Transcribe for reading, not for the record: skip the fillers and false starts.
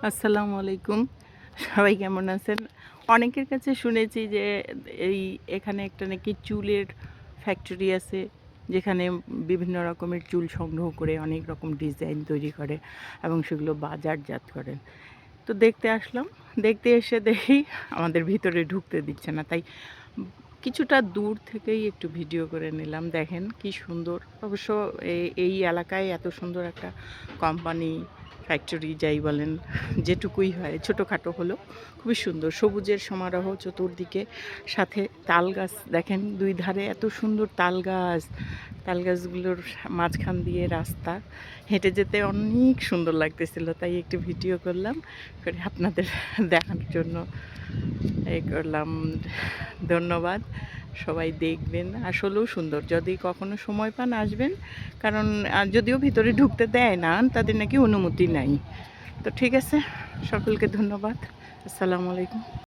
আসসালামু আলাইকুম। সবাই কেমন আছেন? অনেকের কাছে শুনেছি যে এখানে একটা নাকি চুলের ফ্যাক্টরি আছে, যেখানে বিভিন্ন রকমের চুল সংগ্রহ করে অনেক রকম ডিজাইন তৈরি করে এবং সেগুলো বাজারজাত করেন। তো দেখতে আসলাম। দেখতে এসে দেখি আমাদের ভিতরে ঢুকতে দিচ্ছে না। তাই কিছুটা দূর থেকেই একটু ভিডিও করে নিলাম। দেখেন কি সুন্দর! অবশ্য এই এলাকায় এত সুন্দর একটা কোম্পানি, ফ্যাক্টরি যাই বলেন, যেটুকুই হয় ছোটোখাটো হলেও খুবই সুন্দর। সবুজের সমারোহ চতুর্দিকে, সাথে তাল গাছ দেখেন ২ ধারে এত সুন্দর তাল গাছ। তাল গাছগুলোর মাঝখান দিয়ে রাস্তা। হেঁটে যেতে অনেক সুন্দর লাগতেছিল। তাই একটু ভিডিও করলাম। করে আপনাদের দেখানোর জন্য করলাম। ধন্যবাদ। সবাই দেখবেন। আসলেও সুন্দর। যদি কখনো সময় পান আসবেন। কারণ যদিও ভিতরে ঢুকতে দেয় না, তাদের নাকি অনুমতি নাই। তো ঠিক আছে। সকলকে ধন্যবাদ। আসসালামু আলাইকুম।